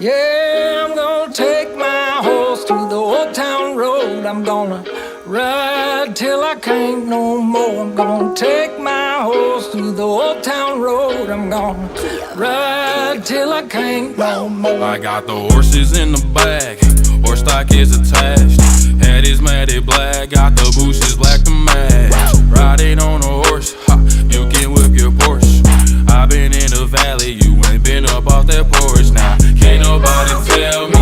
Yeah, I'm gonna take my horse to the old town road. I'm gonna ride till I can't no more. I'm gonna take my horse to the old town road. I'm gonna ride till I can't no more. I got the horses in the bag, horse stock is attached. Head is matted black, got the bushes black to match. Riding on a horse, ha, you can whip your Porsche. I been in the valley, you ain't been up off that porch. Now, can't nobody tell me